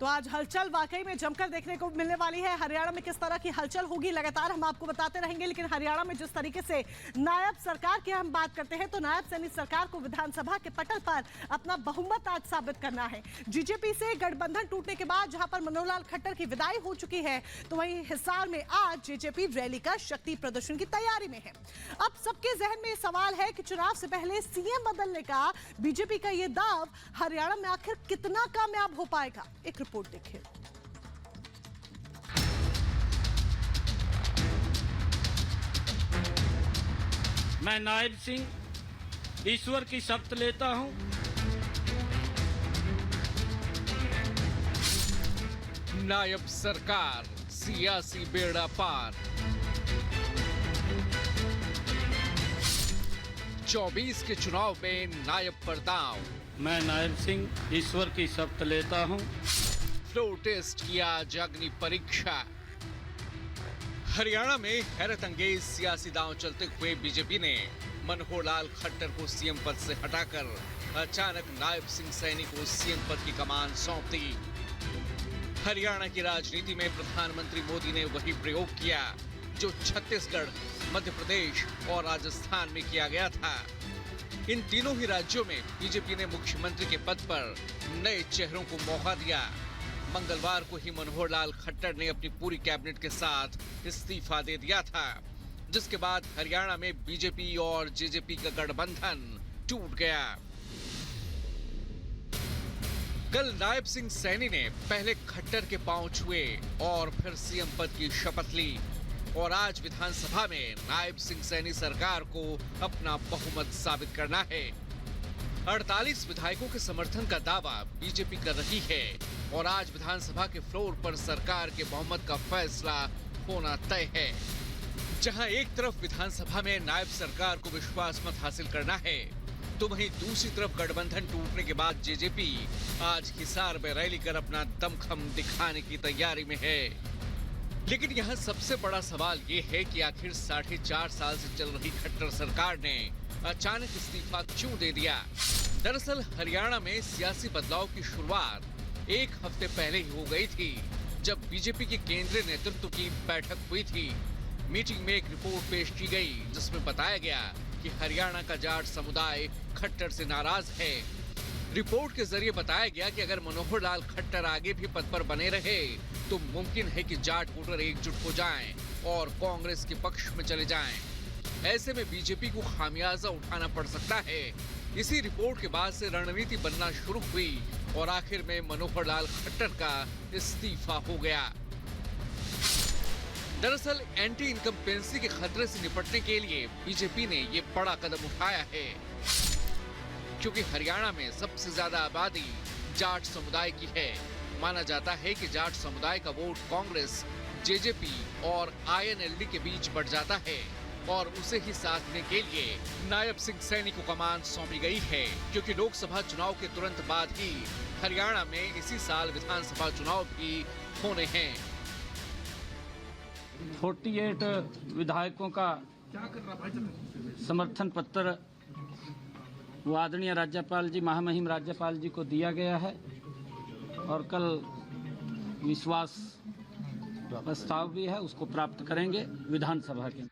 तो आज हलचल वाकई में जमकर देखने को मिलने वाली है। हरियाणा में किस तरह की हलचल होगी लगातार हम आपको बताते रहेंगे, लेकिन हरियाणा में जिस तरीके से नायब सरकार की हम बात करते हैं तो नायब सैनी सरकार को विधानसभा के पटल पर अपना बहुमत आज साबित करना है। बीजेपी से गठबंधन टूटने के बाद जहां पर मनोहर लाल खट्टर की विदाई हो चुकी है, तो वहीं हिसार में आज बीजेपी रैली का शक्ति प्रदर्शन की तैयारी में है। अब सबके जहन में सवाल है कि चुनाव से पहले सीएम बदलने का बीजेपी का यह दाव हरियाणा में आखिर कितना कामयाब हो पाएगा। एक रिपोर्ट देखिए। मैं नायब सिंह ईश्वर की शपथ लेता हूं नायब सरकार सियासी बेड़ा पार। 24 के चुनाव में नायब पर दांव। मैं नायब सिंह ईश्वर की शपथ लेता हूं। फ्लोर टेस्ट किया अग्नि परीक्षा। हरियाणा में हैरत अंगेज सियासी दांव चलते हुए बीजेपी ने मनोहर लाल खट्टर को सीएम पद से हटाकर अचानक नायब सिंह सैनी को सीएम पद की कमान सौंप दी। हरियाणा की राजनीति में प्रधानमंत्री मोदी ने वही प्रयोग किया जो छत्तीसगढ़, मध्य प्रदेश और राजस्थान में किया गया था। इन तीनों ही राज्यों में बीजेपी ने मुख्यमंत्री के पद पर नए चेहरों को मौका दिया। मंगलवार को ही मनोहर लाल खट्टर ने अपनी पूरी कैबिनेट के साथ इस्तीफा दे दिया था, जिसके बाद हरियाणा में बीजेपी और जेजेपी का गठबंधन टूट गया। कल नायब सिंह सैनी ने पहले खट्टर के पांव छुए और फिर सीएम पद की शपथ ली और आज विधानसभा में नायब सिंह सैनी सरकार को अपना बहुमत साबित करना है। 48 विधायकों के समर्थन का दावा बीजेपी कर रही है और आज विधानसभा के फ्लोर पर सरकार के बहुमत का फैसला होना तय है। जहां एक तरफ विधानसभा में नायब सरकार को विश्वास मत हासिल करना है, तो वहीं दूसरी तरफ गठबंधन टूटने के बाद जेजेपी आज हिसार में रैली कर अपना दमखम दिखाने की तैयारी में है। लेकिन यहाँ सबसे बड़ा सवाल ये है कि आखिर 4.5 साल से चल रही खट्टर सरकार ने अचानक इस्तीफा क्यों दे दिया। दरअसल हरियाणा में सियासी बदलाव की शुरुआत एक हफ्ते पहले ही हो गई थी, जब बीजेपी के केंद्रीय नेतृत्व की बैठक हुई थी। मीटिंग में एक रिपोर्ट पेश की गई जिसमें बताया गया कि हरियाणा का जाट समुदाय खट्टर से नाराज है। रिपोर्ट के जरिए बताया गया कि अगर मनोहर लाल खट्टर आगे भी पद पर बने रहे तो मुमकिन है कि जाट वोटर एकजुट हो जाएं और कांग्रेस के पक्ष में चले जाएं। ऐसे में बीजेपी को खामियाजा उठाना पड़ सकता है। इसी रिपोर्ट के बाद से रणनीति बनना शुरू हुई और आखिर में मनोहर लाल खट्टर का इस्तीफा हो गया। दरअसल एंटी इनकम्पेंसी के खतरे से निपटने के लिए बीजेपी ने ये बड़ा कदम उठाया है, क्योंकि हरियाणा में सबसे ज्यादा आबादी जाट समुदाय की है। माना जाता है कि जाट समुदाय का वोट कांग्रेस, जेजेपी और आईएनएलडी के बीच बढ़ जाता है और उसे ही साधने के लिए नायब सिंह सैनी को कमान सौंपी गई है, क्योंकि लोकसभा चुनाव के तुरंत बाद ही हरियाणा में इसी साल विधानसभा चुनाव भी होने हैं। 48 विधायकों का समर्थन पत्र वो आदरणीय राज्यपाल जी, महामहिम राज्यपाल जी को दिया गया है और कल विश्वास प्रस्ताव भी है, उसको प्राप्त करेंगे विधानसभा के।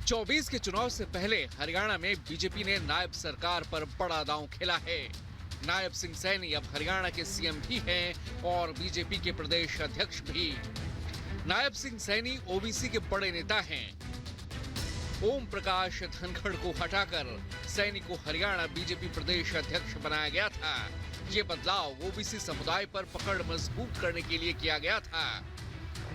24 के चुनाव से पहले हरियाणा में बीजेपी ने नायब सरकार पर बड़ा दांव खेला है। नायब सिंह सैनी अब हरियाणा के सीएम भी हैं और बीजेपी के प्रदेश अध्यक्ष भी। नायब सिंह सैनी ओबीसी के बड़े नेता हैं। ओम प्रकाश धनखड़ को हटाकर सैनी को हरियाणा बीजेपी प्रदेश अध्यक्ष बनाया गया था। ये बदलाव ओबीसी समुदाय पर पकड़ मजबूत करने के लिए किया गया था।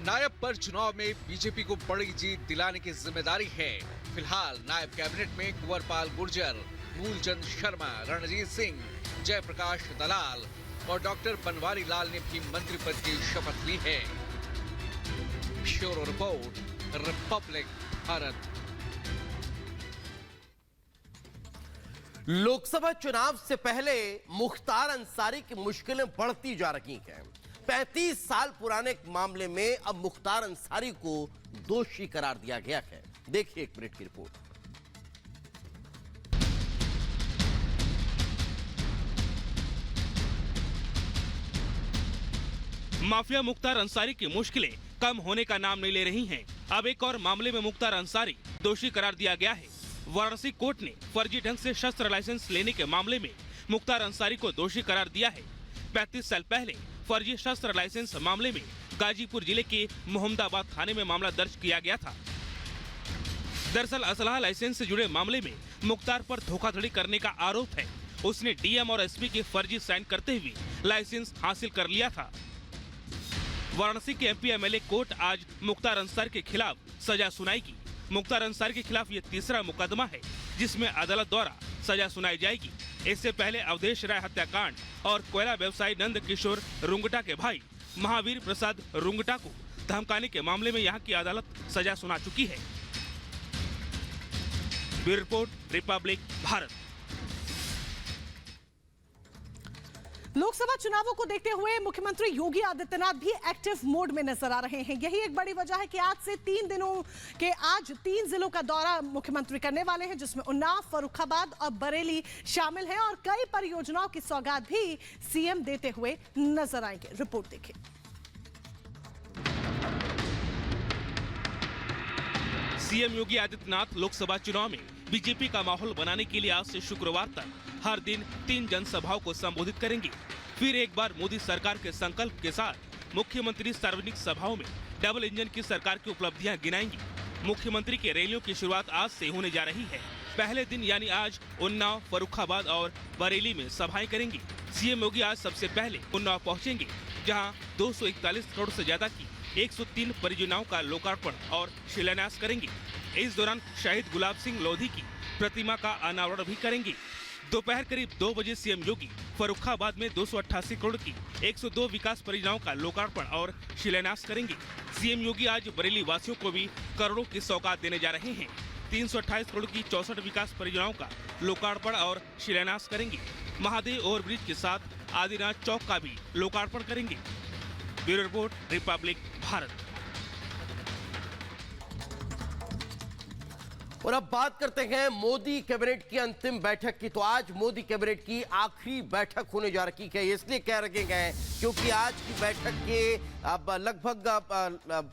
नायब पर चुनाव में बीजेपी को बड़ी जीत दिलाने की जिम्मेदारी है। फिलहाल नायब कैबिनेट में कुंवरपाल गुर्जर, मूलचंद शर्मा, रणजीत सिंह, जयप्रकाश दलाल और डॉक्टर बनवारी लाल ने भी मंत्री पद की शपथ ली है। Bureau report, Republic Bharat. Lok Sabha चुनाव से पहले मुख्तार अंसारी की मुश्किलें बढ़ती जा रही हैं। 35 साल पुराने एक मामले में अब मुख्तार अंसारी को दोषी करार दिया गया है। देखिए एक मिनट की रिपोर्ट। माफिया मुख्तार अंसारी की मुश्किलें कम होने का नाम नहीं ले रही हैं। अब एक और मामले में मुख्तार अंसारी दोषी करार दिया गया है। वाराणसी कोर्ट ने फर्जी ढंग से शस्त्र लाइसेंस लेने के मामले में मुख्तार अंसारी को दोषी करार दिया है। 35 साल पहले फर्जी शस्त्र लाइसेंस मामले में गाजीपुर जिले के मोहम्मदाबाद थाने में मामला दर्ज किया गया था। दरअसल असलहा लाइसेंस से जुड़े मामले में मुख्तार पर धोखाधड़ी करने का आरोप है। उसने डीएम और एसपी के फर्जी साइन करते हुए लाइसेंस हासिल कर लिया था। वाराणसी के एमपी एमएलए कोर्ट आज मुख्तार अंसारी के खिलाफ सजा सुनाएगी। मुख्तार अंसारी के खिलाफ ये तीसरा मुकदमा है जिसमें अदालत द्वारा सजा सुनाई जाएगी। इससे पहले अवधेश राय हत्याकांड और कोयला व्यवसायी नंद किशोर रुंगटा के भाई महावीर प्रसाद रुंगटा को धमकाने के मामले में यहाँ की अदालत सजा सुना चुकी है। Bureau report, Republic Bharat. Lok Sabha चुनावों को देखते हुए मुख्यमंत्री योगी आदित्यनाथ भी एक्टिव मोड में नजर आ रहे हैं। यही एक बड़ी वजह है कि आज 3 जिलों का दौरा मुख्यमंत्री करने वाले हैं, जिसमें उन्नाव, फर्रुखाबाद और बरेली शामिल हैं और कई परियोजनाओं की सौगात भी सीएम देते हुए नजर आएंगे। रिपोर्ट देखिए। सीएम योगी आदित्यनाथ लोकसभा चुनाव में बीजेपी का माहौल बनाने के लिए आज से शुक्रवार तक हर दिन 3 जनसभाओं को संबोधित करेंगे। फिर एक बार मोदी सरकार के संकल्प के साथ मुख्यमंत्री सार्वजनिक सभाओं में डबल इंजन की सरकार की उपलब्धियां गिनाएंगे। मुख्यमंत्री के रैलियों की शुरुआत आज से होने जा रही है। पहले दिन यानी आज उन्नाव, फर्रुखाबाद और बरेली में सभाएं करेंगे। सीएम योगी आज सबसे पहले उन्नाव पहुंचेंगे, जहां 241 करोड़ से ज्यादा की 103 परियोजनाओं का लोकार्पण और शिलान्यास करेंगे। इस दौरान शहीद गुलाब सिंह लोधी की प्रतिमा का अनावरण भी करेंगे। दोपहर करीब 2 बजे सीएम योगी फर्रुखाबाद में 288 करोड़ की 102 विकास परियोजनाओं का लोकार्पण और शिलान्यास करेंगे। सीएम योगी आज बरेली वासियों को भी करोड़ों की सौगात देने जा रहे हैं। 328 करोड़ की 64 विकास परियोजनाओं का लोकार्पण और शिलान्यास करेंगे। महादेव ओवरब्रिज के साथ आदिनाथ चौक का भी लोकार्पण करेंगे। Bureau report, Republic Bharat. और अब बात करते हैं मोदी कैबिनेट की अंतिम बैठक की। तो आज मोदी कैबिनेट की आखिरी बैठक होने जा रही है। इसलिए कह रखे गए हैं क्योंकि आज की बैठक के अब लगभग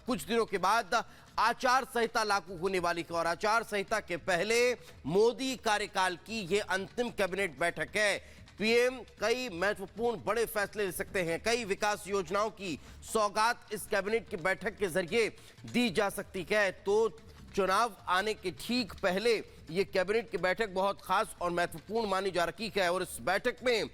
कुछ दिनों के बाद आचार संहिता लागू होने वाली है और आचार संहिता के पहले मोदी कार्यकाल की ये अंतिम कैबिनेट बैठक है। पीएम कई महत्वपूर्ण बड़े फैसले ले सकते हैं। कई विकास योजनाओं की सौगात इस कैबिनेट की बैठक के जरिए दी जा सकती है। तो चुनाव आने के ठीक पहले ये कैबिनेट की बैठक बहुत खास और महत्वपूर्ण मानी जा रही है और इस बैठक में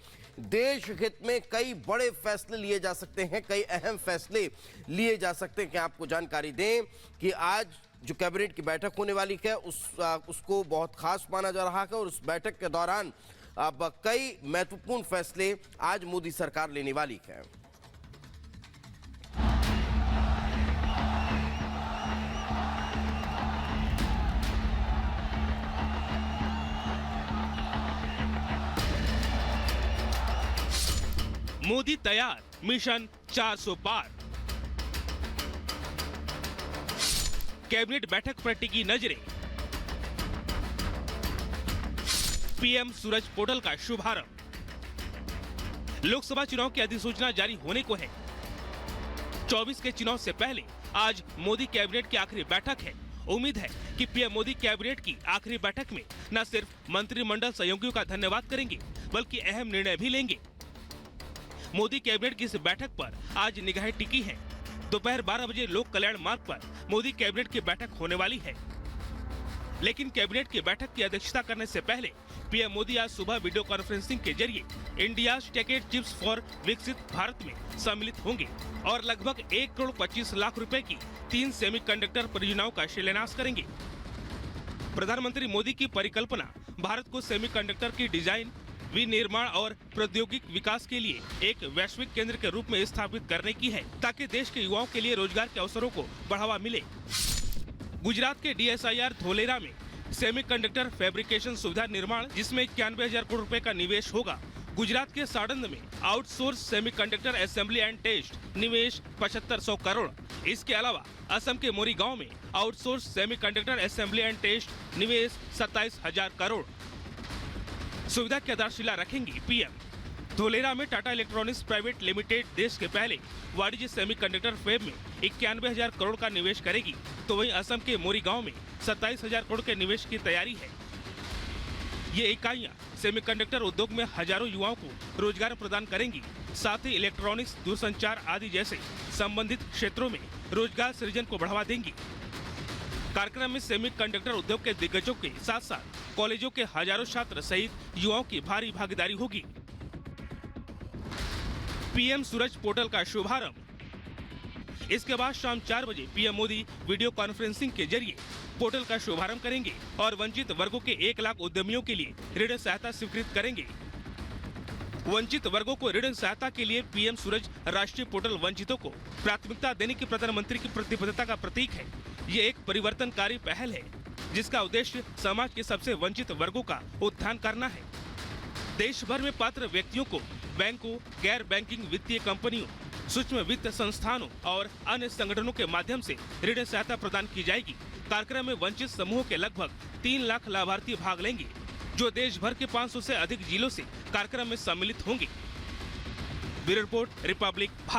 देश हित में कई बड़े फैसले लिए जा सकते हैं, कई अहम फैसले लिए जा सकते हैं। कि आपको जानकारी दें कि आज जो कैबिनेट की बैठक होने वाली है उसको बहुत खास माना जा रहा है और उस बैठक के दौरान अब कई महत्वपूर्ण फैसले आज मोदी सरकार लेने वाली है। मोदी तैयार, मिशन 400 पार। कैबिनेट बैठक पर टिकी नजरें। पीएम सूरज पोर्टल का शुभारंभ। लोकसभा चुनाव की अधिसूचना जारी होने को है। 24 के चुनाव से पहले आज मोदी कैबिनेट की आखिरी बैठक है। उम्मीद है कि पीएम मोदी कैबिनेट की आखिरी बैठक में न सिर्फ मंत्रिमंडल सहयोगियों का धन्यवाद करेंगे बल्कि अहम निर्णय भी लेंगे। मोदी कैबिनेट की इस बैठक पर आज निगाहें टिकी हैं। दोपहर 12 बजे लोक कल्याण मार्ग पर मोदी कैबिनेट की बैठक होने वाली है। लेकिन कैबिनेट की बैठक की अध्यक्षता करने से पहले पीएम मोदी आज सुबह वीडियो कॉन्फ्रेंसिंग के जरिए इंडिया टेकेड चिप्स फॉर विकसित भारत में सम्मिलित होंगे और लगभग 1 करोड़ 25 लाख रुपए की 3 सेमीकंडक्टर परियोजनाओं का शिलान्यास करेंगे। प्रधानमंत्री मोदी की परिकल्पना भारत को सेमीकंडक्टर की डिजाइन, विनिर्माण और प्रौद्योगिक विकास के लिए एक वैश्विक केंद्र के रूप में स्थापित करने की है ताकि देश के युवाओं के लिए रोजगार के अवसरों को बढ़ावा मिले। गुजरात के DSIR धोलेरा में सेमीकंडक्टर फैब्रिकेशन सुविधा निर्माण, जिसमें 91,000 करोड़ रुपए का निवेश होगा। गुजरात के साड़ंद में outsource semiconductor assembly and test निवेश 7500 करोड़। इसके अलावा असम के मोरीगांव में outsource semiconductor assembly and test निवेश 27,000 करोड़। सुविधा की आधारशिला रखेंगी पीएम। धोलेरा में टाटा इलेक्ट्रॉनिक्स प्राइवेट लिमिटेड देश के पहले वाणिज्य सेमीकंडक्टर फैब में 91,000 करोड़ का निवेश करेगी, तो वहीं असम के मोरीगांव में 27,000 करोड़ के निवेश की तैयारी है। ये इकाइयां सेमीकंडक्टर उद्योग में हजारों युवाओं को रोजगार प्रदान करेंगी, साथ ही इलेक्ट्रॉनिक्स, दूरसंचार आदि जैसे संबंधित क्षेत्रों में रोजगार सृजन को बढ़ावा देंगी। कार्यक्रम में सेमीकंडक्टर उद्योग के दिग्गजों के साथ साथ कॉलेजों के हजारों छात्र सहित युवाओं की भारी भागीदारी होगी। पीएम सूरज पोर्टल का शुभारंभ। इसके बाद शाम 4 बजे पीएम मोदी वीडियो कॉन्फ्रेंसिंग के जरिए पोर्टल का शुभारंभ करेंगे और वंचित वर्गों के 1 लाख उद्यमियों के लिए ऋण सहायता स्वीकृत करेंगे। वंचित वर्गों को ऋण सहायता के लिए पीएम सूरज राष्ट्रीय पोर्टल वंचितों को प्राथमिकता देने की प्रधानमंत्री की प्रतिबद्धता का प्रतीक है। ये एक परिवर्तनकारी पहल है जिसका उद्देश्य समाज के सबसे वंचित वर्गों का उत्थान करना है। देश भर में पात्र व्यक्तियों को बैंकों, गैर बैंकिंग वित्तीय कंपनियों, सूक्ष्म वित्त संस्थानों और अन्य संगठनों के माध्यम से ऋण सहायता प्रदान की जाएगी। कार्यक्रम में वंचित समूह के लगभग 3 लाख लाभार्थी भाग लेंगे, जो देश भर के 500 से अधिक जिलों से कार्यक्रम में सम्मिलित होंगे। Bureau report, Republic.